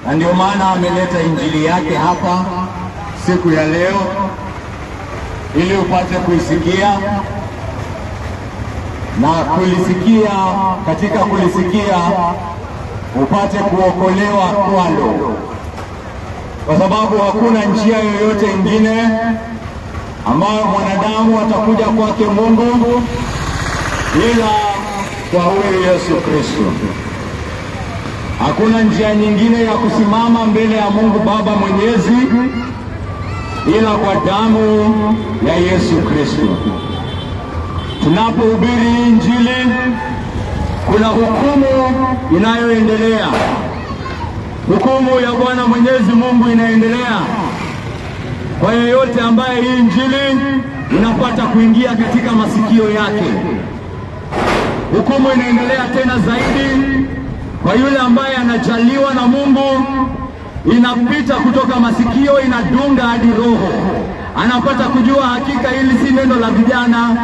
na ndio maana ameleta injili yake hapa siku ya leo ili upate kuisikia na kulisikia. Katika kulisikia upate kuokolewa kwalo, kwa sababu hakuna njia yoyote ingine ambayo mwanadamu atakuja kwake Mungu ila kwa huyu Yesu Kristo. Hakuna njia nyingine ya kusimama mbele ya Mungu Baba Mwenyezi ila kwa damu ya Yesu Kristo. Tunapohubiri injili, kuna hukumu inayoendelea. Hukumu ya Bwana Mwenyezi Mungu inaendelea kwa yeyote ambaye hii injili inapata kuingia katika masikio yake. Hukumu inaendelea tena zaidi kwa yule ambaye anajaliwa na Mungu, inapita kutoka masikio inadunga hadi roho. Anapata kujua hakika hili si neno la vijana,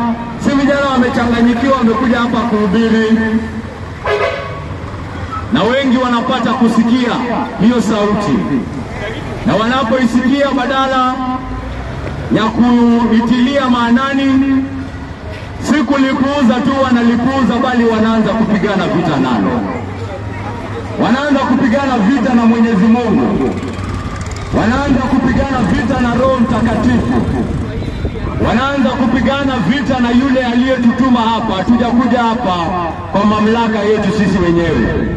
si vijana wamechanganyikiwa wamekuja hapa kuhubiri. Na wengi wanapata kusikia hiyo sauti, na wanapoisikia badala ya kuitilia maanani, si kulipuuza tu wanalipuuza, bali wanaanza kupigana vita nalo. Wanaanza kupigana vita na Mwenyezi Mungu, wanaanza kupigana vita na Roho Mtakatifu, wanaanza kupigana vita na yule aliyetutuma hapa. Hatujakuja hapa kwa mamlaka yetu sisi wenyewe,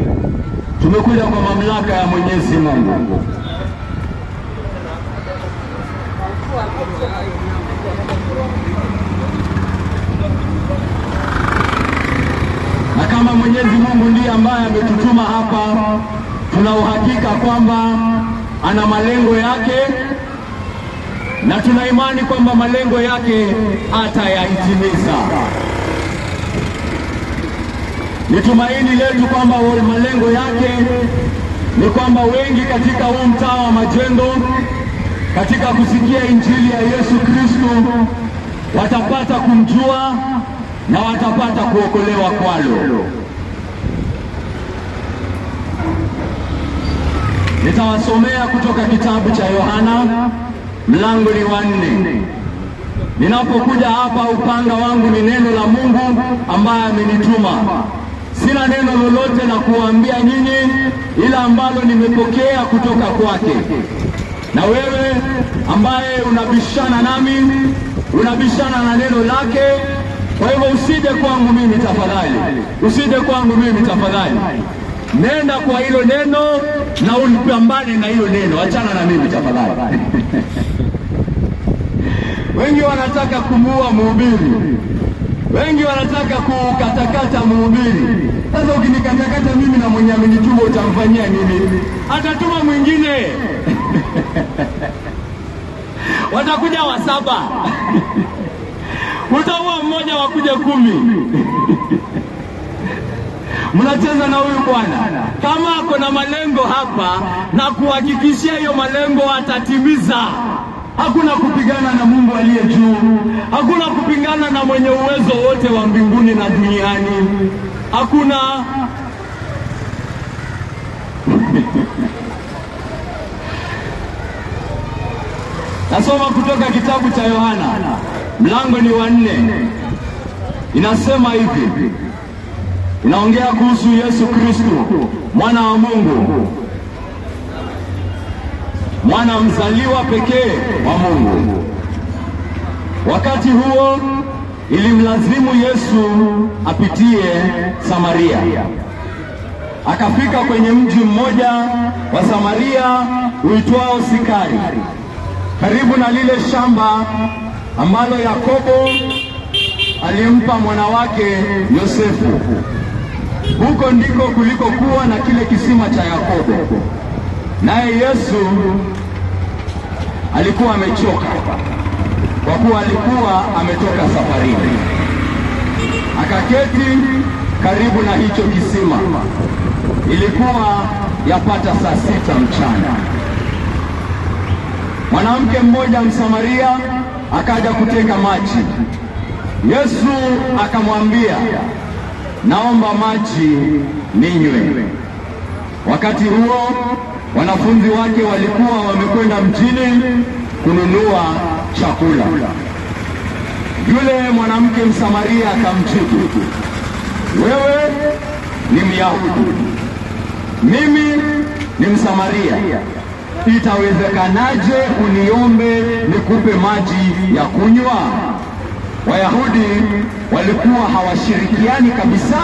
tumekuja kwa mamlaka ya Mwenyezi Mungu. Na kama Mwenyezi Mungu ndiye ambaye ametutuma hapa, tuna uhakika kwamba ana malengo yake, na tuna imani kwamba malengo yake atayahitimiza. Ni tumaini letu kwamba malengo yake ni kwamba wengi katika huu mtaa wa Majengo, katika kusikia injili ya Yesu Kristo, watapata kumjua na watapata kuokolewa kwalo. Nitawasomea kutoka kitabu cha Yohana mlango ni 4. Ninapokuja hapa, upanga wangu ni neno la Mungu ambaye amenituma. Sina neno lolote la kuambia nyinyi ila ambalo nimepokea kutoka kwake. Na wewe ambaye unabishana nami, unabishana na neno lake. Kwa hivyo usije kwangu mimi tafadhali, usije kwangu mimi tafadhali. Nenda kwa hilo neno na ulipambane na hilo neno, achana na mimi tafadhali. Wengi wanataka kumuua mhubiri, wengi wanataka kukatakata mhubiri. Sasa ukinikatakata mimi na mwenye amenituma utamfanyia nini? Atatuma mwingine. Watakuja 7. Utaua mmoja wakuja 10. Mnacheza na huyu bwana. Kama ako na malengo hapa, na kuhakikishia hiyo malengo atatimiza. Hakuna kupigana na Mungu aliye juu, hakuna kupingana na mwenye uwezo wote wa mbinguni na duniani. Hakuna. Nasoma kutoka kitabu cha Yohana mlango ni 4. Inasema hivi, inaongea kuhusu Yesu Kristo, mwana wa Mungu, mwana mzaliwa pekee wa Mungu. Wakati huo ilimlazimu Yesu apitie Samaria. Akafika kwenye mji mmoja wa Samaria uitwao Sikari, karibu na lile shamba ambalo Yakobo alimpa mwana wake Yosefu. Huko ndiko kulikokuwa na kile kisima cha Yakobo. Naye Yesu alikuwa amechoka kwa kuwa alikuwa ametoka safarini. Akaketi karibu na hicho kisima. Ilikuwa yapata saa 6 mchana. Mwanamke mmoja Msamaria akaja kuteka maji. Yesu akamwambia, naomba maji ninywe. Wakati huo wanafunzi wanafunzi wake walikuwa wamekwenda mjini kununua chakula. Yule mwanamke Msamaria akamjibu, wewe ni Myahudi, mimi ni Msamaria, itawezekanaje uniombe nikupe maji ya kunywa? Wayahudi walikuwa hawashirikiani kabisa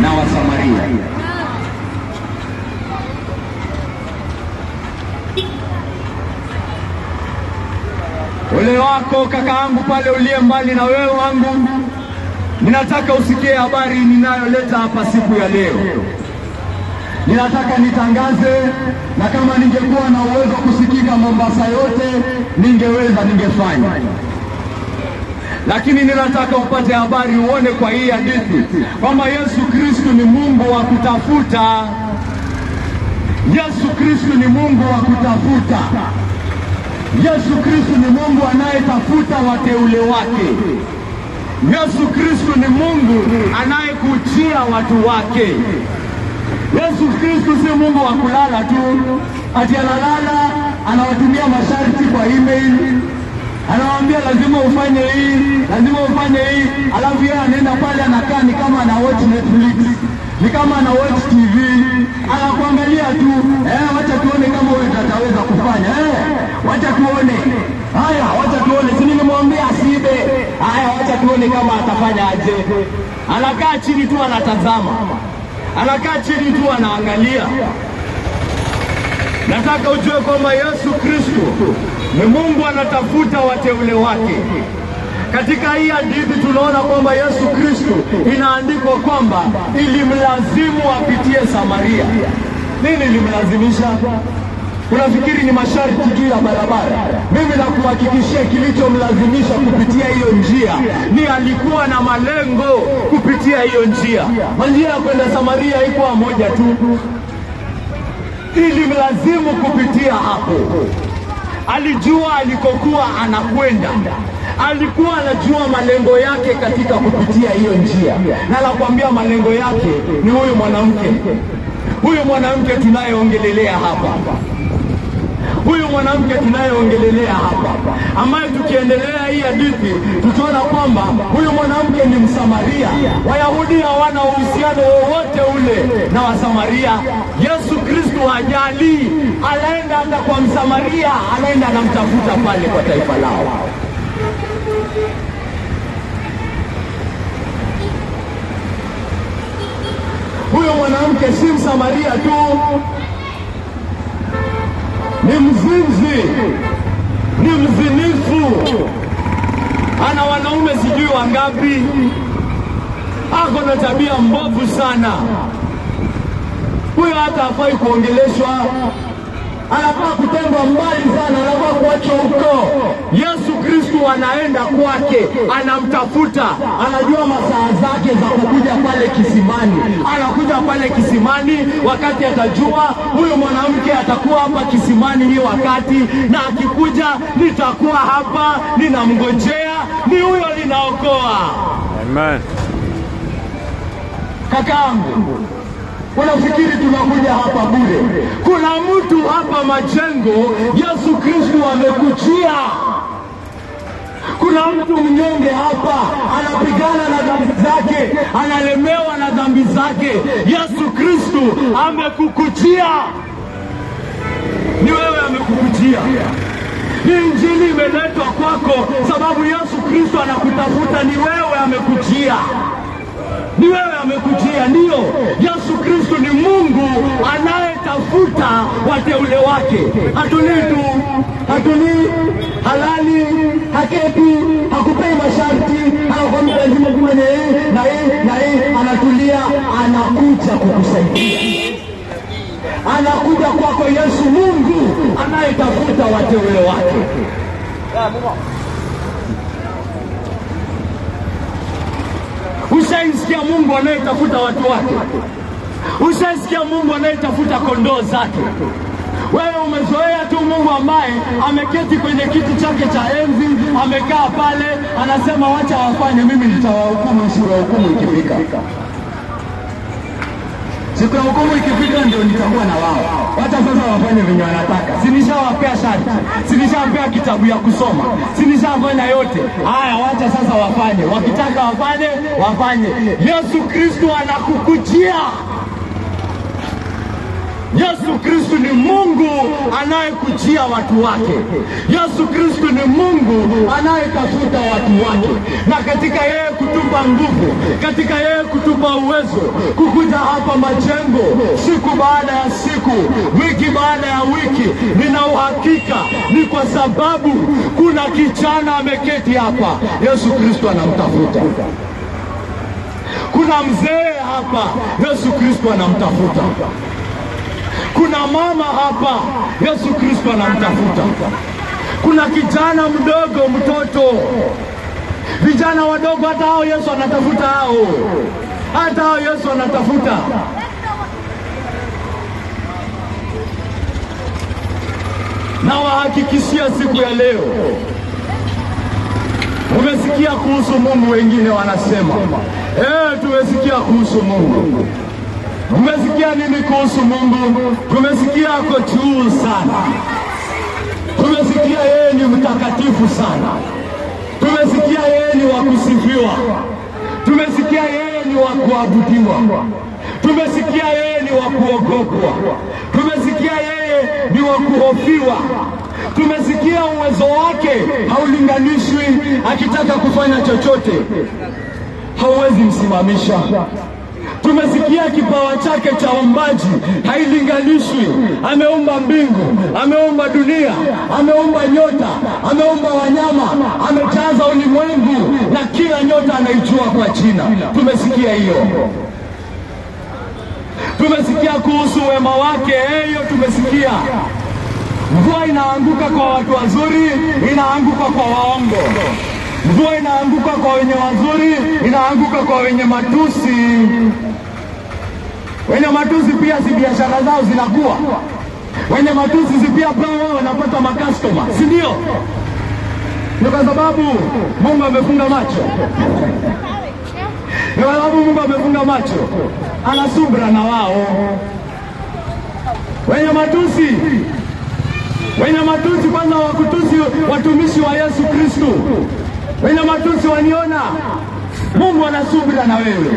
na Wasamaria. Ole wako kakaangu pale uliye mbali na wewe wangu, ninataka usikie habari ninayoleta hapa siku ya leo. Ninataka nitangaze, na kama ningekuwa na uwezo kusikika Mombasa yote ningefanya. Lakini ninataka upate habari, uone kwa hii hadithi kwamba Yesu Kristo ni Mungu wa kutafuta. Yesu Kristo ni Mungu wa kutafuta. Yesu Kristo ni Mungu anayetafuta wateule wake. Yesu Kristo ni Mungu anayekujia watu wake. Yesu Kristo si Mungu wa kulala tu, ati analala anawatumia masharti kwa email, anawaambia lazima ufanye hii, lazima ufanye hii, alafu yeye anaenda pale anakaa ni kama ana watch Netflix, ni kama ana watch TV, anakuangalia tu, wacha tuone kama wewe utaweza kufanya, wacha tuone. Haya, wacha tuone, si nilimwambia asibe. Haya, wacha tuone kama atafanya aje. Anakaa chini tu anatazama. Anakaa chini tu anaangalia. Nataka ujue kwamba Yesu Kristo ni Mungu anatafuta wateule wake. Katika hii hadithi tunaona kwamba Yesu Kristo inaandikwa kwamba ilimlazimu apitie Samaria. Nini ilimlazimisha? Unafikiri ni masharti juu ya barabara? Mimi nakuhakikishia kilichomlazimisha kupitia hiyo njia ni alikuwa na malengo kupitia hiyo njia. Njia ya kwenda Samaria haikuwa moja tu. Ilimlazimu kupitia hapo. Alijua alikokuwa anakwenda. Alikuwa anajua malengo yake katika kupitia hiyo njia. Na nakwambia malengo yake ni huyu mwanamke. Huyu mwanamke tunayeongelelea hapa. Huyu mwanamke tunayeongelelea hapa, ambaye tukiendelea hii hadithi tutaona kwamba huyu mwanamke ni Msamaria. Wayahudi hawana uhusiano wowote ule na Wasamaria. Yesu Kristo hajali, anaenda hata kwa Msamaria, anaenda anamtafuta pale kwa taifa lao. Huyu mwanamke si Msamaria tu, ni mzinzi, ni mzinifu, ana wanaume sijui wangapi, ako na tabia mbovu sana. Huyo hata hafai kuongeleshwa, anafaa kutengwa mbali sana, anafaa kuachwa huko. Yesu Kristo anaenda kwake, anamtafuta, anajua masaa zake za kukuja pale kisimani. Anakuja pale kisimani wakati atajua huyu mwanamke atakuwa hapa kisimani hii wakati, na akikuja nitakuwa hapa ninamngojea, ni huyo ninaokoa. Amen. Kakaangu, unafikiri tunakuja hapa bure? Kuna mtu hapa Majengo Yesu Kristo amekujia. Kuna mtu mnyonge hapa anapigana na dhambi zake, analemewa na dhambi zake. Yesu Kristo amekukujia. Ni wewe amekukujia. Hii injili imeletwa kwako sababu Yesu Kristo anakutafuta. Ni wewe amekujia. Ni wewe amekujia. Ndio, Yesu Kristo ni Mungu anayetafuta wateule wake. Hatulii tu, hatulii halali, haketi, hakupei masharti, anakwambia lazima kufanya hii na hii na hii, anatulia, anakuja kukusaidia. Anakuja kwako Yesu, Mungu anayetafuta wateule wake. Ushaisikia Mungu anayetafuta watu wake? Ushaisikia Mungu anayetafuta kondoo zake? Wewe umezoea tu Mungu ambaye ameketi kwenye kiti chake cha enzi, amekaa pale, anasema wacha wafanye, mimi nitawahukumu siku ya hukumu ikifika. Siku ya hukumu ikifika ndio nitakuwa na wao. Wacha sasa wafanye venye wanataka. Sinishawapea shati, sinishawapea kitabu ya kusoma, sinishafanya yote. Haya, wacha sasa wafanye. Wakitaka wafanye. Yesu Kristo anakukujia. Yesu Kristo ni Mungu anayekujia watu wake. Yesu Kristo ni Mungu anayetafuta watu wake. Na katika yeye kutupa nguvu, katika yeye kutupa uwezo, kukuja hapa Majengo siku baada ya siku, wiki baada ya wiki, nina uhakika ni kwa sababu kuna kijana ameketi hapa, Yesu Kristo anamtafuta. Kuna mzee hapa, Yesu Kristo anamtafuta. Kuna mama hapa, Yesu Kristo anamtafuta. Kuna kijana mdogo, mtoto, vijana wadogo, hata hao Yesu anatafuta hao. Hata hao Yesu anatafuta. Na wahakikishia siku ya leo, umesikia kuhusu Mungu, wengine wanasema, tumesikia kuhusu Mungu. Umesikia nini kuhusu Mungu? Tumesikia ako juu sana. Tumesikia yeye ni mtakatifu sana. Tumesikia yeye ni wa kusifiwa. Tumesikia yeye ni wa kuabudiwa. Tumesikia yeye ni wa kuogopwa. Tumesikia yeye ni wa kuhofiwa. Tumesikia uwezo wake haulinganishwi. Akitaka kufanya chochote hauwezi msimamisha. Tumesikia kipawa chake cha uumbaji hailinganishwi. Ameumba mbingu, ameumba dunia, ameumba nyota, ameumba wanyama, amejaza ulimwengu na kila nyota anaijua kwa jina. Tumesikia hiyo. Tumesikia kuhusu wema wake, hiyo tumesikia. Mvua inaanguka kwa watu wazuri, inaanguka kwa waongo. Mvua inaanguka kwa wenye wazuri, inaanguka kwa wenye matusi. Wenye matusi pia si biashara zao zinakuwa. Wenye matusi si pia wao wanapata makastoma, si ndio? Ni kwa sababu Mungu amefunga macho. Ni kwa sababu Mungu amefunga macho. Ana subra na wao. Wenye matusi kwanza wakutusi watumishi wa Yesu Kristo. Wenye matusi waniona, Mungu ana subra na wewe.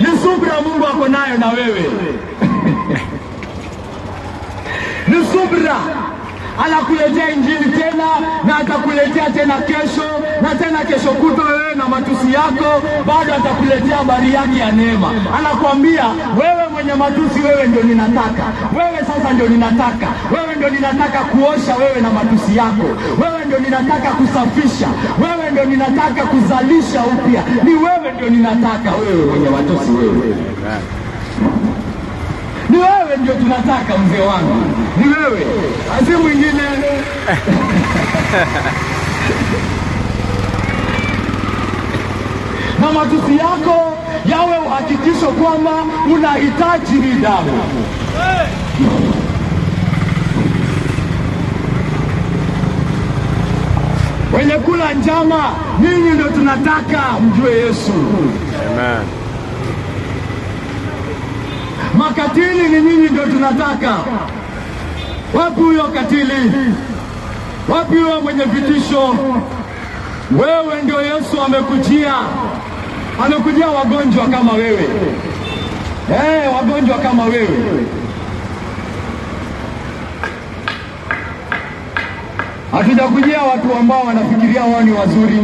Ni subra Mungu ako nayo na wewe. Ni subra. Anakuletea injili tena na atakuletea tena kesho na tena kesho kutwa. Wewe na matusi yako bado atakuletea habari yake ya neema. Anakuambia wewe mwenye matusi, wewe ndio ninataka. Wewe sasa ndio ninataka. Wewe ndio ninataka kuosha wewe na matusi yako. Wewe ndio ninataka kusafisha. Wewe ndio ninataka kuzalisha upya. Ni wewe ndio ninataka, wewe mwenye matusi wewe. Ni wewe ndio tunataka, mzee wangu. Ni wewe, asi mwingine. Na matusi yako yawe uhakikisho kwamba unahitaji nidhamu. Wenye kula njama, ninyi ndio tunataka mjue Yesu. Amen. Makatili ni nyinyi ndio tunataka. Wapi huyo katili? Wapi huyo mwenye vitisho? Wewe ndio Yesu amekujia. Amekujia wagonjwa kama wewe. Wagonjwa kama wewe. Hatujakujia watu ambao wanafikiria wao ni wazuri.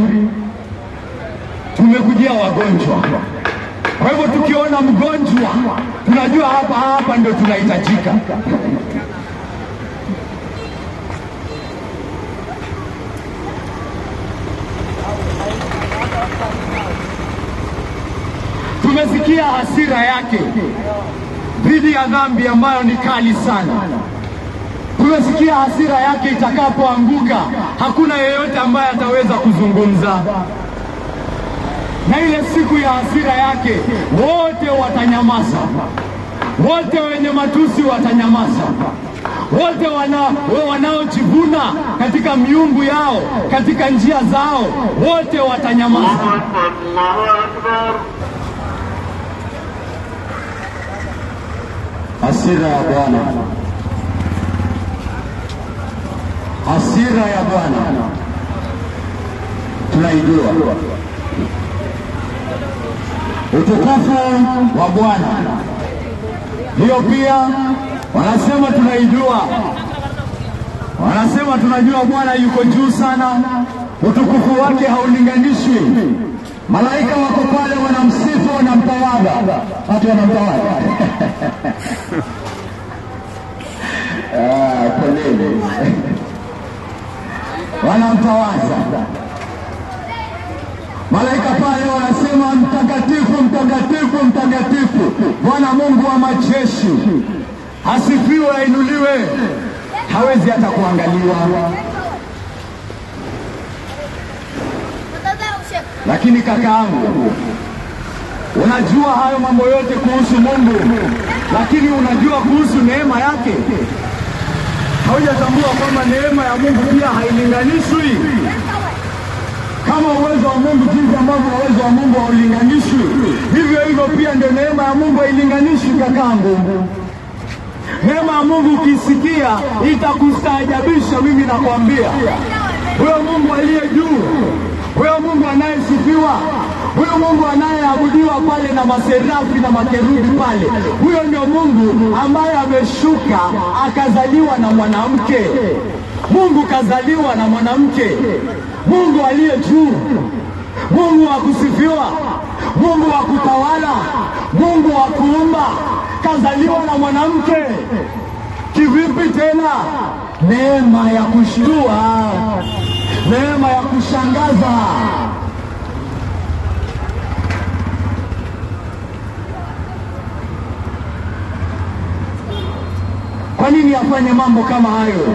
Tumekujia wagonjwa. Kwa hivyo tukiona mgonjwa, tunajua hapa ndio tunahitajika. Tumesikia hasira yake dhidi ya dhambi ambayo ni kali sana. Tumesikia hasira yake itakapoanguka, hakuna yeyote ambaye ataweza kuzungumza. Na ile siku ya hasira yake, wote watanyamaza. Wote wenye matusi watanyamaza. Wote wanaojivuna katika miungu yao, katika njia zao, wote watanyamaza. hasira ya Bwana, hasira ya Bwana tunaijua. Utukufu wa Bwana hiyo pia wanasema tunaijua. Wanasema tunajua Bwana yuko juu sana, utukufu wake haulinganishwi. Malaika wako pale wanamsifu, wanamtawadha. Watu wanamtawadha. Poleni. Wanamtawadha. Malaika pale wanasema mtakatifu, mtakatifu, mtakatifu, Bwana Mungu wa majeshi. Asifiwe, ainuliwe. Hawezi hata kuangaliwa. Lakini kakaangu, unajua hayo mambo yote kuhusu Mungu, lakini unajua kuhusu neema yake? Haujatambua kwamba neema ya Mungu pia hailinganishwi? Kama uwezo wa Mungu jinsi ambavyo uwezo wa Mungu haulinganishwi, hivyo hivyo pia ndio neema ya Mungu hailinganishwi kakaangu. Neema ya Mungu ukisikia itakustaajabisha. Mimi nakwambia, huyo Mungu aliye juu, huyo Mungu anayesifiwa, huyo Mungu anayeabudiwa pale na maserafi na makerubi pale, huyo ndio Mungu ambaye ameshuka akazaliwa na mwanamke. Mungu kazaliwa na mwanamke. Mungu aliye juu, Mungu wa kusifiwa, Mungu wa kutawala, Mungu wa kuumba, kazaliwa na mwanamke. Kivipi tena? Neema ya kushtua, neema ya kushangaza. Kwa nini afanye mambo kama hayo?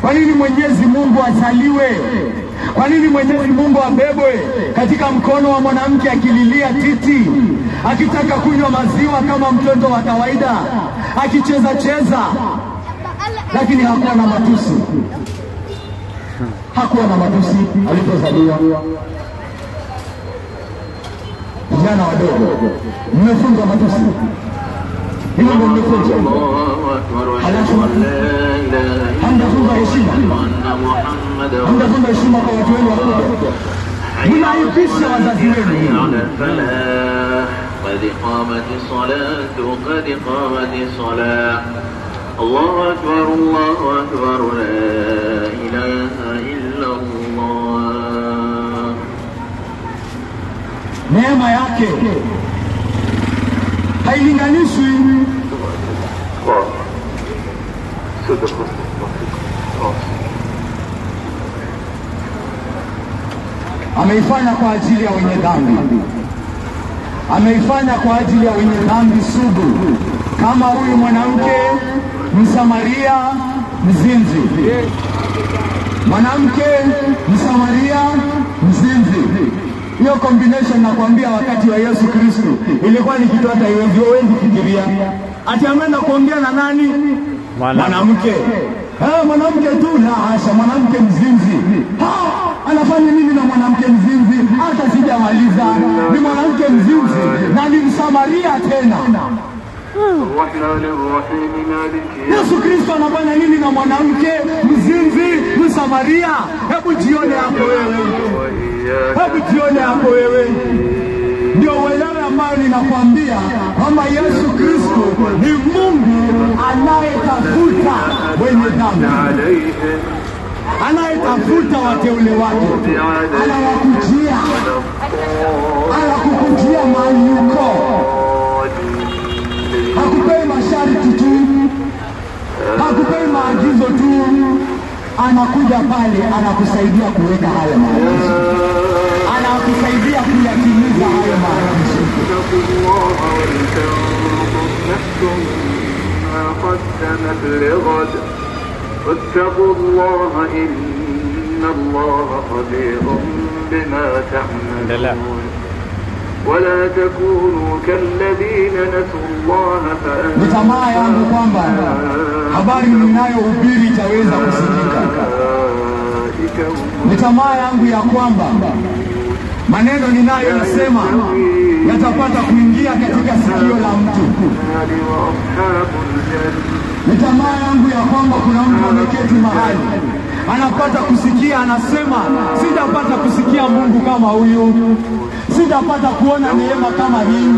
Kwa nini Mwenyezi Mungu azaliwe? Kwa nini Mwenyezi Mungu abebwe katika mkono wa mwanamke akililia titi, akitaka kunywa maziwa kama mtoto wa kawaida, akicheza cheza? Lakini hakuwa na matusi. Hakuwa na matusi alipozaliwa. Vijana wadogo, mmefunzwa matusi? Hilo ndio mmefunzwa. Halafu hamjafunzwa heshima. Hamjafunzwa heshima kwa watu wenu wakubwa. Mnaipisha wazazi wenu. قد قامت الصلاة قد قامت الصلاة الله أكبر الله أكبر لا إله إلا الله. Neema yake hailinganishwi. Ameifanya kwa ajili ya wenye dhambi. Ameifanya kwa ajili ya wenye dhambi sugu, kama huyu mwanamke Msamaria mzinzi. Mwanamke Msamaria mzinzi. Hiyo combination nakwambia, wakati wa Yesu Kristo ilikuwa ni kitu hata huwezi fikiria. Ati ameenda kuongea na nani? Mwanamke. Mwanamke tu? La hasha, mwanamke mzinzi. Anafanya nini na mwanamke mzinzi? Hata sijamaliza. Ni mwanamke mzinzi na ni Msamaria tena. Yesu Kristo anafanya nini na mwanamke mzinzi Msamaria? Hebu jione hapo wewe. Hebu jione hapo wewe. Ndio uelewe ambayo ninakwambia kwamba Yesu Kristo ni Mungu anayetafuta wenye dhambi, anayetafuta wateule wake, anawakujia, anakukujia mahali uko. Hakupei masharti tu, hakupei maagizo tu, anakuja pale anakusaidia kuweka hayo maagizo, anakusaidia kuyatimiza hayo maagizo. واتقوا الله إن الله خبير بما تعملون ولا تكونوا كالذين نسوا الله فأنساهم. Nitamaa yangu kwamba habari ninayohubiri itaweza kusikika. Nitamaa yangu ya kwamba maneno ninayosema yatapata kuingia katika sikio la mtu. Ni tamaa yangu ya kwamba kuna mtu ameketi mahali anapata kusikia, anasema sitapata kusikia Mungu kama huyu, sitapata kuona neema kama hii.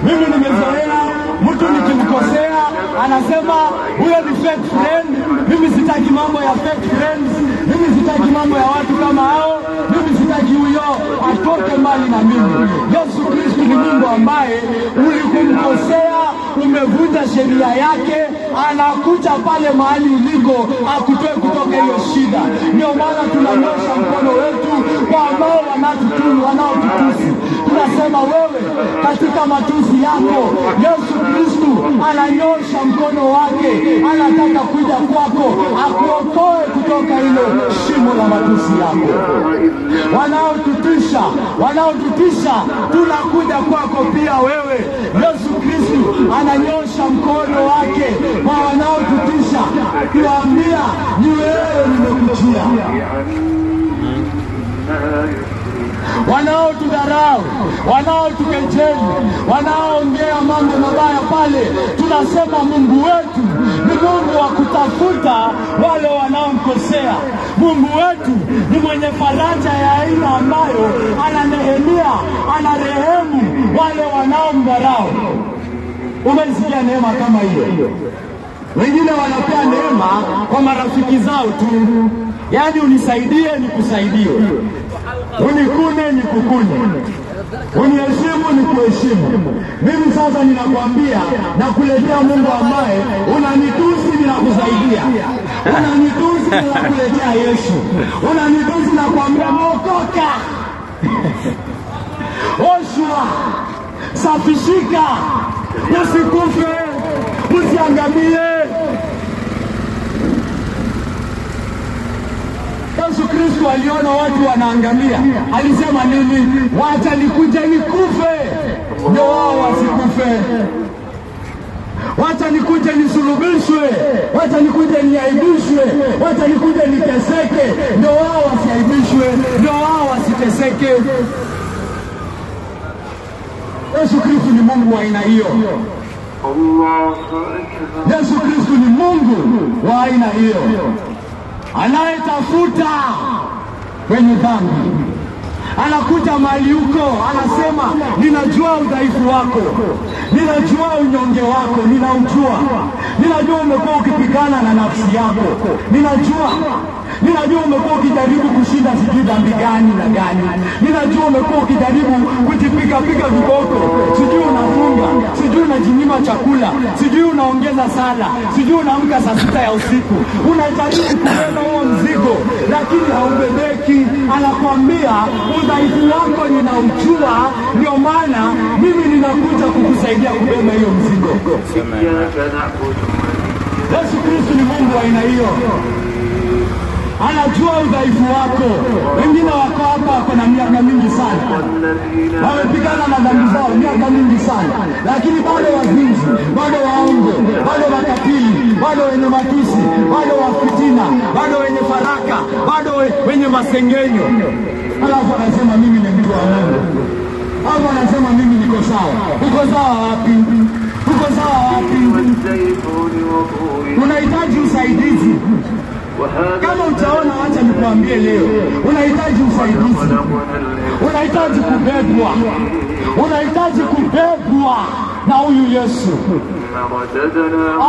Mimi nimezoea mtu nikimkosea anasema huyo ni fake friend. Mimi sitaki mambo ya fake friends, mimi sitaki mambo ya watu kama hao, mimi sitaki huyo atoke mbali na mimi. Yesu Kristo ni Mungu ambaye ulikumkosea, umevunja sheria yake, anakuja pale mahali uliko akutoe kutoka hiyo shida. Ndio maana tunanyosha mkono wetu kwa ambao wanaotutusi. Tunasema wewe katika matusi yako, Yesu Kristo ananyosha mkono wake, anataka kuja kwako akuokoe kutoka hilo shimo la matusi yako. Wanaotutisha tunakuja kwako pia wewe. Yesu Kristo ananyosha mkono wake kwa wanaotutisha, kuambia ni wewe nimekujia. Wanaotudharau, wanaotukejeli, wanaoongea mambo mabaya pale, tunasema Mungu wetu ni Mungu wa kutafuta wale wanaomkosea. Mungu wetu ni mwenye faraja ya aina ambayo ananehemia, anarehemu wale wanaomdharau. Umesikia neema kama hiyo? Wengine wanapea neema kwa marafiki zao tu. Yaani unisaidie nikusaidie, unikune nikukune, uniheshimu nikuheshimu. Mimi sasa ninakwambia nakuletea Mungu ambaye unanitusi ninakusaidia, unanitusi ninakuletea Yesu, unanitusi nakwambia mokoka, oshwa, safishika, usikufe, usiangamie. Yesu Kristo aliona watu wanaangamia, alisema nini? Wacha nikuje nikufe ndio wao wasikufe, wacha nikuje nisulubishwe, wacha nikuje niaibishwe, wacha nikuje niteseke ndio wao wasiaibishwe, ndio wao wasiteseke. Yesu Kristo ni Mungu wa aina hiyo. Yesu Kristo ni Mungu wa aina hiyo, anayetafuta kwenye dhambi. Anakuja mahali huko, anasema ninajua udhaifu wako, ninajua unyonge wako, ninajua umekuwa ukipigana na nafsi yako, ninajua umekuwa ukijaribu kushinda sijui dhambi gani na gani, ninajua umekuwa ukijaribu kujipika viboko, sijui unafunga, sijui unajinyima chakula, sijui unaongeza sala, sijui unaamka saa 6 ya usiku, unajaribu kubeba huo mzigo lakini haubebeki. Anakuambia udhaifu wako ninaujua, ndio maana mimi ninakuja kukusaidia kubeba hiyo mzigo. Yesu Kristo ni Mungu wa aina hiyo, anajua udhaifu wako. Wengine wako hapa kuna miaka mingi sana, wamepigana na dhambi zao miaka mingi sana, lakini bado wazinzi, bado waongo, bado wakatili, bado wenye matusi, bado wafitina, bado wenye faraka, bado wenye masengenyo. Alafu anasema mimi ni mtu wa Mungu. Hapo anasema mimi niko sawa. Uko sawa wapi? Uko sawa wapi? Unahitaji usaidizi. Kama utaona, acha nikwambie leo, unahitaji usaidizi, unahitaji kubebwa, unahitaji kubebwa na huyu Yesu.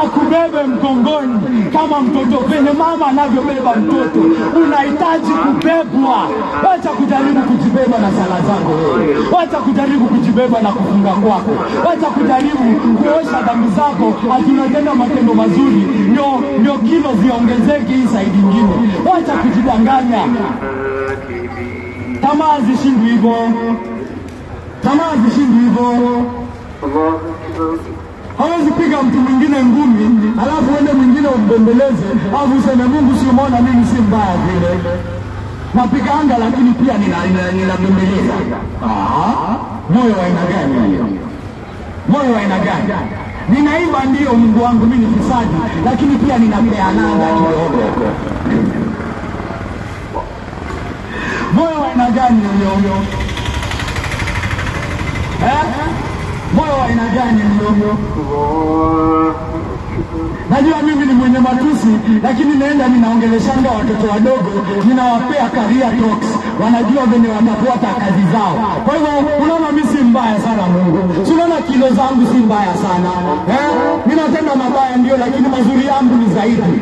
Akubebe mgongoni kama mtoto, penye mama anavyobeba mtoto. Unahitaji kubebwa. Wacha kujaribu kujibeba na sala zako wewe, wacha kujaribu kujibeba na kufunga kwako, wacha kujaribu kuosha dhambi zako ati unatenda matendo mazuri ndio kilo ziongezeke hii saidi nyingine. Wacha kujidanganya. Tamaa zishindwi hivyo, tamaa zishindwi hivyo. Hawezi piga mtu mwingine ngumi alafu wende mwingine umbembeleze alafu useme Mungu si umeona mimi si mbaya vile napiga anga lakini pia ninabembeleza. Moyo wa aina gani hiyo? Moyo wa aina gani? Ninaimba ndio Mungu wangu mimi ni fisadi, lakini pia ninapeananga kidogo. Moyo wa aina gani hiyo? Moyo wa aina gani hiyo? Najua mimi ni mwenye matusi, lakini naenda ninaongeleshanga watoto wadogo, ninawapea career talks, wanajua venye watafuata kazi zao. Kwa hivyo unaona mimi si mbaya sana Mungu. Si unaona kilo zangu si mbaya sana. Ninatenda mabaya ndio, lakini mazuri yangu ni zaidi.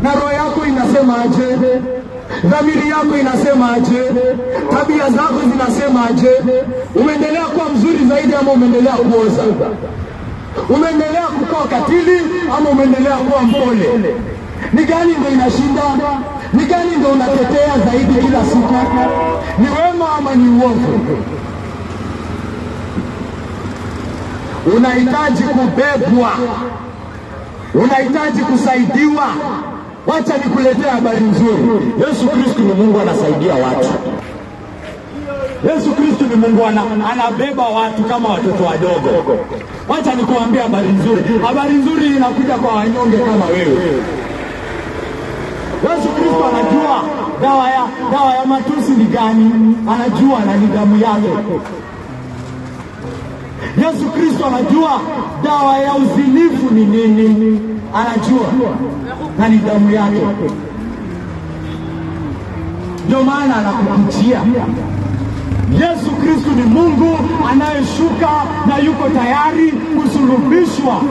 Na roho yako inasema aje? Dhamiri yako inasema aje? Tabia zako zinasema aje? Umeendelea kuwa mzuri zaidi ama umeendelea kuoza? Umeendelea kuwa katili ama umeendelea kuwa mpole? Ni gani ndio inashinda? Ni gani ndio unatetea zaidi kila siku? Ni wema ama ni uovu? Unahitaji kubebwa, unahitaji kusaidiwa. Wacha nikuletea habari nzuri. Yesu Kristo ni Mungu, anasaidia watu. Yesu Kristo ni Mungu, anabeba watu kama watoto wadogo. Wacha nikuambie habari nzuri. Habari nzuri inakuja kwa wanyonge kama wewe. Yesu Kristo anajua dawa ya matusi ni gani, anajua na ni damu yake. Yesu Kristo anajua dawa ya uzinifu ni nini, anajua na ni damu yake. Ndio maana anakukutia. Yesu Kristo ni Mungu anayeshuka na yuko tayari kusulubishwa.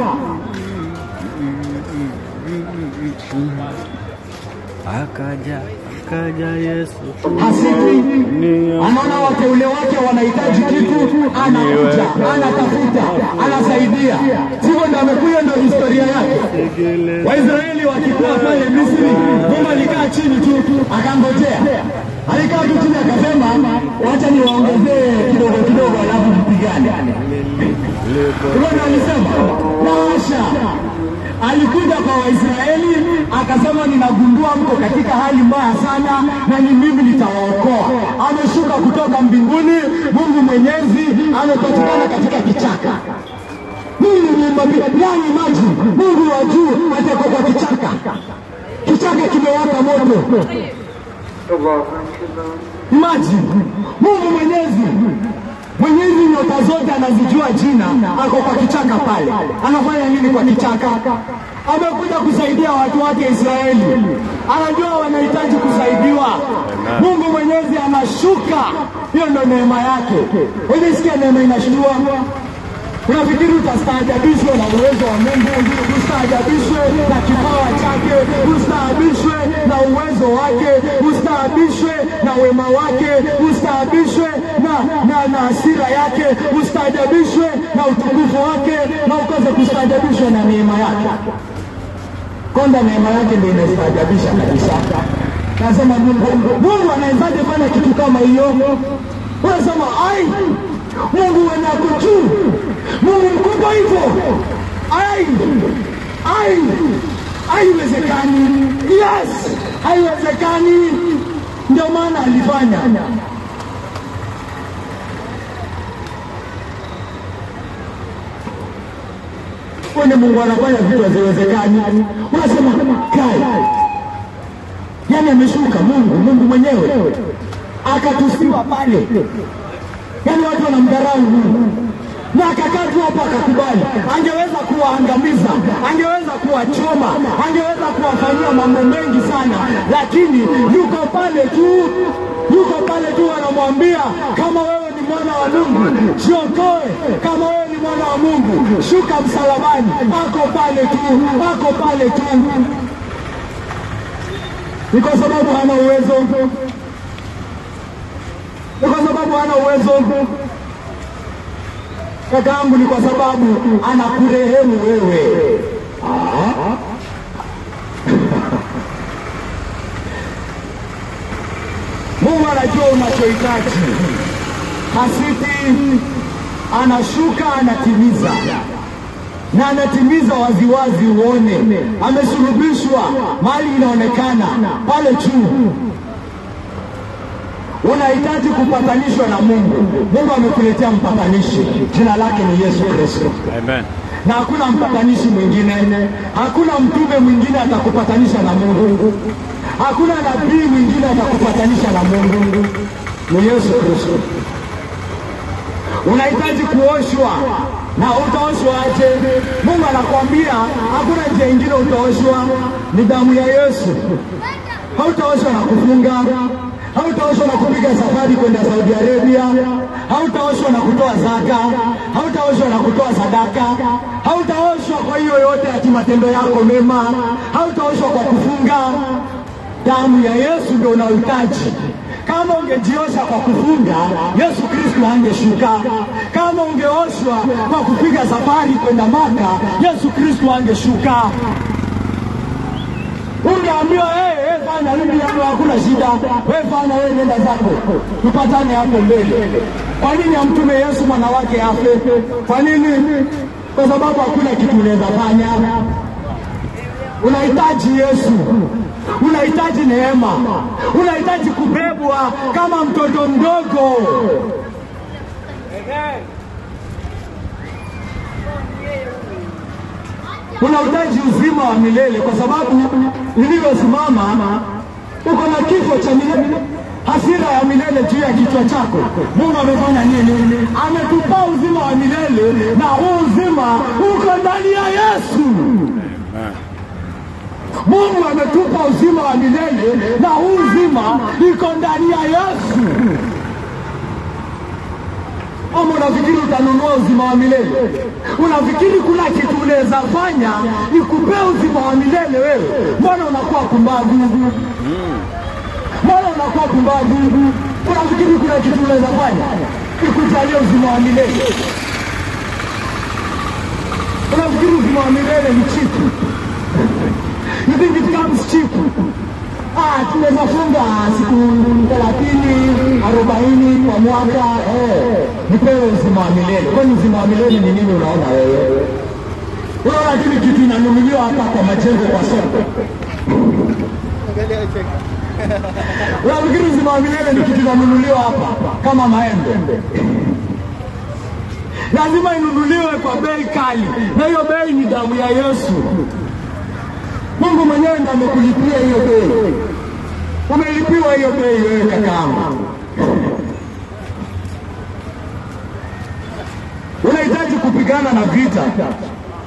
Akaja Yesu. Hasiki, anaona wateule wake wanahitaji kitu, anakuja, anatafuta, anasaidia. Sivyo ndio amekuja, ndio historia yake. Waisraeli wakikuwa pale Misri, Mungu alikaa chini tu, akangojea. Alikaa tu chini akasema, wacha niwaongezee kidogo alafu mpigane. Ndio alisema, "Naasha." Alikuja kwa Waisraeli akasema, ninagundua mko katika hali mbaya sana na ni mimi nitawaokoa. Ameshuka kutoka mbinguni, Mungu Mwenyezi amepatikana katika kichaka. Mimi nimwambia ndani maji, Mungu wa juu atakuwa kwa kichaka. Kichaka kimewaka moto. Maji, Mungu Mwenyezi nyota zote anazijua jina, ako kwa kichaka pale. Anafanya nini kwa kichaka? Amekuja kusaidia watu wake Israeli. Anajua wanahitaji kusaidiwa. Mungu Mwenyezi anashuka. Hiyo ndio neema yake. Unasikia neema inashtua? Unafikiri utastaajabishwe na uwezo wa Mungu, ustaajabishwe na kipawa chake, ustaajabishwe na uwezo wake, ustaajabishwe na wema wake, ustaajabishwe na hasira yake, ustaajabishwe na utukufu wake, na ukose kustaajabishwa na neema yake. Konda neema yake ndio inastaajabisha kabisa. Nasema Mungu anawezaje fanya kitu kama hiyo? Unasema Mungu anako juu, Mungu mkubwa hivyo. Haiwezekani. Yes, haiwezekani. Ndio maana alifanya. Kwani Mungu anafanya vitu haziwezekani. Unasema kai, yani ameshuka Mungu mwenyewe akatusiwa pale. Yani watu wanamdharau Mungu. Na akakaa tu hapa akakubali. Angeweza kuwaangamiza, angeweza kuwachoma, angeweza kuwafanyia mambo mengi sana, lakini yuko pale tu anamwambia, kama wewe ni mwana wa Mungu, jiokoe. Kama wewe ni mwana wa Mungu, shuka msalabani. Ako pale tu. Ni kwa sababu hana uwezo. Ni kwa sababu hana uwezo. Kakaangu, ni kwa sababu anakurehemu wewe. Mungu anajua unachohitaji. Hasiti anashuka, anatimiza. Na anatimiza waziwazi uone. Amesulubishwa, mali inaonekana pale juu. Unahitaji kupatanishwa na Mungu. Mungu amekuletea mpatanishi. Jina lake ni Yesu Kristo. Amen. Na hakuna mpatanishi mwingine. Hakuna mtume mwingine atakupatanisha na Mungu. Hakuna nabii mwingine atakupatanisha na Mungu. Ni Yesu Kristo. Unahitaji kuoshwa Na utaoshwa aje? Mungu anakuambia hakuna njia nyingine utaoshwa, ni damu ya Yesu. Hautaoshwa na kufunga, hautaoshwa na kupiga safari kwenda Saudi Arabia, hautaoshwa na kutoa zaka, hautaoshwa na kutoa sadaka, hautaoshwa kwa hiyo yote ya matendo yako mema, hautaoshwa kwa kufunga. Damu ya Yesu ndio unahitaji. Kama ungejiosha kwa kufunga, Yesu Kristo angeshuka. Kama ungeoshwa kwa kupiga safari kwenda Maka, Yesu Kristo angeshuka. Ungeambiwa fanya nini hapo, hakuna shida. Wewe fanya, wewe nenda zako. Tupatane hapo mbele. Kwa nini amtume Yesu mwana wake afe? Kwa nini? Kwa sababu hakuna kitu unaweza fanya. Unahitaji Yesu. Unahitaji neema. Unahitaji kubebwa kama mtoto mdogo. Unahitaji uzima wa milele, kwa sababu nilivyosimama uko na kifo cha milele, hasira ya milele juu ya kichwa chako. Mungu amefanya nini? Ametupa uzima wa milele, na huu uzima uko ndani ya Yesu. Mungu ametupa uzima wa milele, na huu uzima uko ndani ya Yesu. Ama unafikiri utanunua uzima wa milele? Unafikiri kuna kitu unaweza fanya ikupe uzima wa milele wewe? Mbona unakuwa kumbavu? Mbona unakuwa kumbavu? Unafikiri kuna kitu unaweza fanya ikujalie uzima wa milele? Unafikiri uzima wa milele ni cheap? You think it comes cheap? Tunaweza funga siku 30, 40 kwa mwaka. Nipewe uzima wa milele. Kwani uzima wa milele ni nini unaona wewe? Unaona kile kitu inanunuliwa hapa kwa majengo kwa soko. Unafikiri uzima wa milele ni kitu inanunuliwa hapa kama maembe? Lazima inunuliwe kwa bei kali. Na hiyo bei ni damu ya Yesu. Mungu mwenyewe ndiye amekulipia hiyo bei. Umelipiwa hiyo bei wewe kakaangu. Unahitaji kupigana na vita.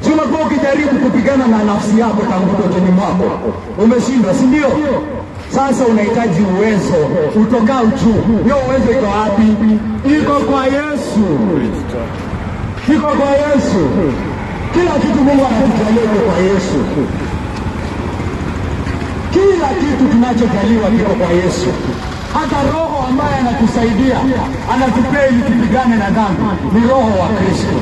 Si umekuwa ukijaribu kupigana na nafsi yako tangu utotoni mwako. Umeshindwa, si ndio? Sasa unahitaji uwezo utokao juu. Hiyo uwezo iko wapi? Iko kwa Yesu. Iko kwa Yesu. Kila kitu Mungu anatujalia kwa Yesu. Kila kitu tunachojaliwa kiko kwa Yesu. Hata roho ambaye anatusaidia, anatupea ili tupigane na dhambi, ni roho wa Kristo.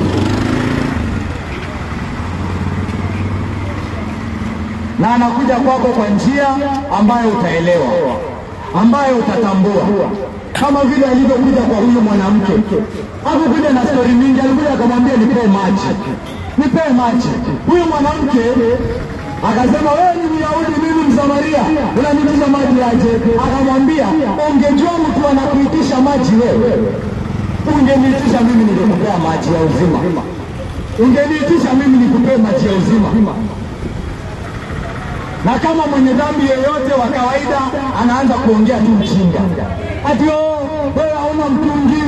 Na anakuja kwako kwa njia ambayo utaelewa, ambayo utatambua. Kama vile alivyokuja kwa huyu mwanamke. Hakukuja na story mingi, alikuja akamwambia nipe maji. Nipe maji. Huyu mwanamke akasema wewe ni Myahudi, mimi Msamaria, unanitisha maji aje? Akamwambia ungejua mtu anakuitisha maji wewe, ungeniitisha mimi ningekupea maji ya uzima. Ungeniitisha mimi nikupee maji ya uzima. Na kama mwenye dhambi yeyote wa kawaida anaanza kuongea tu mjinga. Ati wewe hauna mtungi,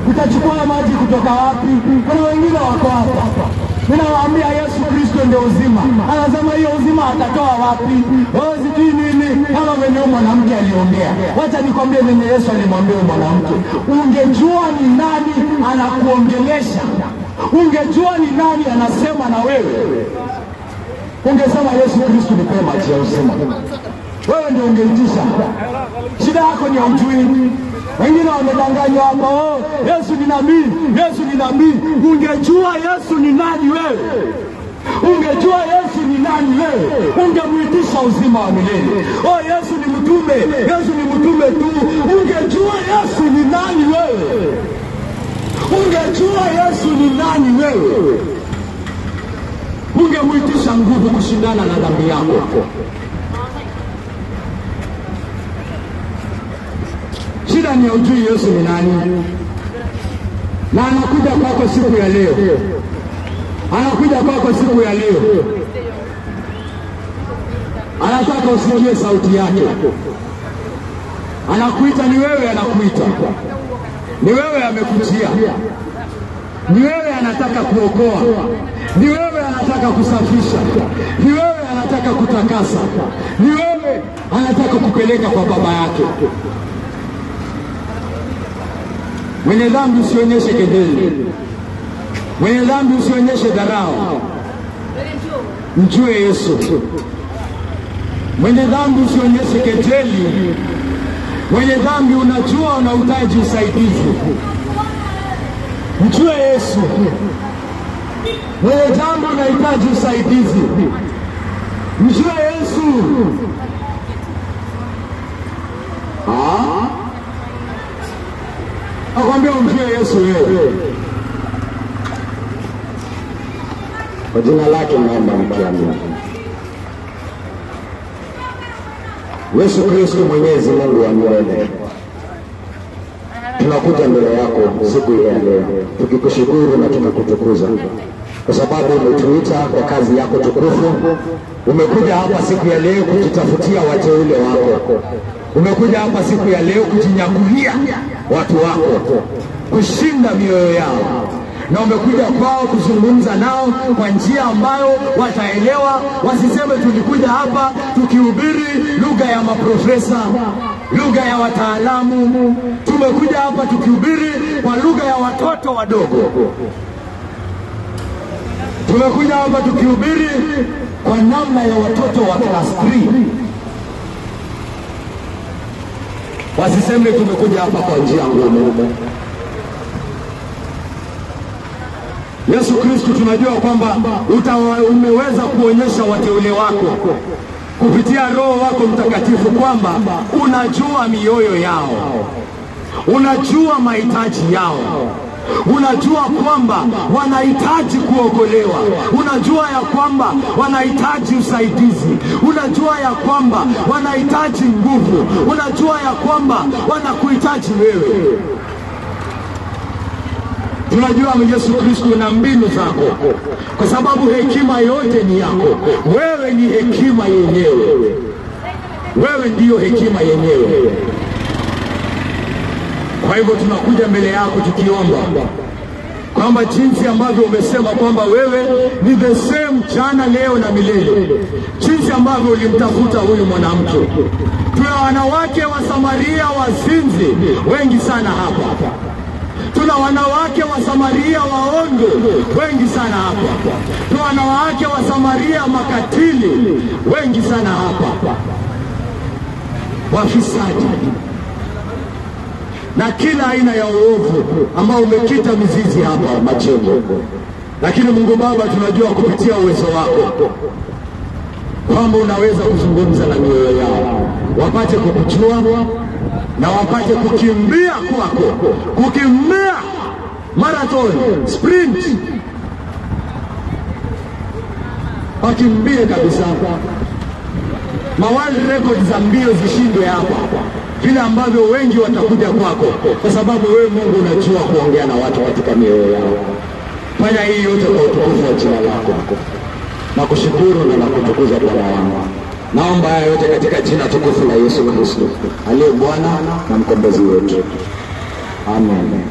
utachukua maji kutoka wapi? Kuna wengine wako hapa. Ninawaambia Yesu Kristo ndio uzima. Anasema hiyo uzima atatoa wapi? Sijui nini. Kama venye mwanamke aliongea. Wacha nikwambie venye Yesu alimwambia mwanamke. Ungejua ni nani anakuongelesha, ungejua ni nani anasema na wewe, ungesema Yesu Kristo nipe maji ya uzima. Wewe ndio ungeitisha. Shida yako ni hujui. Wengine wamedanganywa hapa, Yesu ni nabii, Yesu ni nabii. Ungejua Yesu ni nani wewe, ungejua Yesu ni nani wewe, ungemuitisha uzima wa milele. Yesu ni mtume, Yesu ni mtume tu. Ungejua Yesu ni nani wewe, ungejua Yesu ni nani wewe, ungemuitisha nguvu kushindana na dhambi yako. Shida ni ujui Yesu ni nani. Na anakuja kwako siku ya leo. Anakuja kwako siku ya leo. Anataka usikie sauti yake. Anakuita, ni wewe anakuita. Ni wewe amekujia. Ni wewe anataka kuokoa, ni wewe anataka kusafisha, ni wewe anataka kutakasa, ni wewe anataka kupeleka kwa baba yake. Mwenye dhambi usionyeshe kejeli, mwenye dhambi usionyeshe dharau, mjue Yesu. Mwenye dhambi usionyeshe kejeli, mwenye dhambi unajua unahitaji usaidizi, mjue Yesu. Mwenye dhambi unahitaji usaidizi, mjue Yesu. Akwambia umjue Yesu wewe. Kwa jina lake naomba mkiamini. Yesu Kristo Mwenyezi Mungu wa milele, tunakuja mbele yako siku ya leo tukikushukuru na tunakutukuza kwa sababu umetuita kwa kazi yako tukufu. Umekuja hapa siku ya leo kujitafutia wateule wako. Umekuja hapa siku ya leo kujinyakulia watu wako, kushinda mioyo yao, na umekuja kwao kuzungumza nao kwa njia ambayo wataelewa. Wasiseme tulikuja hapa tukihubiri lugha ya maprofesa, lugha ya wataalamu. Tumekuja hapa tukihubiri kwa lugha ya watoto wadogo. Tumekuja hapa tukihubiri kwa namna ya watoto wa class 3. Wasiseme tumekuja hapa kwa njia ngumu. Yesu Kristo, tunajua kwamba umeweza kuonyesha wateule wako kupitia Roho wako Mtakatifu kwamba unajua mioyo yao, unajua mahitaji yao, unajua kwamba wanahitaji kuokolewa, unajua ya kwamba wanahitaji usaidizi, unajua ya kwamba wanahitaji nguvu, unajua ya kwamba wanakuhitaji wewe. Tunajua Yesu Kristo na mbinu zako, kwa sababu hekima yote ni yako. Wewe ni hekima yenyewe, wewe ndiyo hekima yenyewe. Kwa hivyo tunakuja mbele yako tukiomba kwamba jinsi ambavyo umesema kwamba wewe ni the same jana, leo na milele, jinsi ambavyo ulimtafuta huyu mwanamke. Tuna wanawake wa Samaria wazinzi wengi sana hapa. Tuna wanawake wa Samaria waondo wengi sana hapa. Tuna wanawake wa Samaria makatili wengi sana hapa, wafisadi na kila aina ya uovu ambao umekita mizizi hapa Majengo. Lakini Mungu Baba, tunajua kupitia uwezo wako kwamba unaweza kuzungumza na mioyo yao, wapate kukujua na wapate kukimbia kwako, kukimbia marathon, sprint, wakimbie kabisa. World record za mbio zishindwe hapa, vile ambavyo wengi watakuja kwako, kwa sababu wewe Mungu unajua kuongea na watu katika mioyo yao. Fanya hii yote kwa utukufu wa jina lako, na kushukuru na kutukuza Bwana wangu. Naomba haya yote katika jina tukufu la Yesu Kristo aliye Bwana na mkombozi wetu. Amen.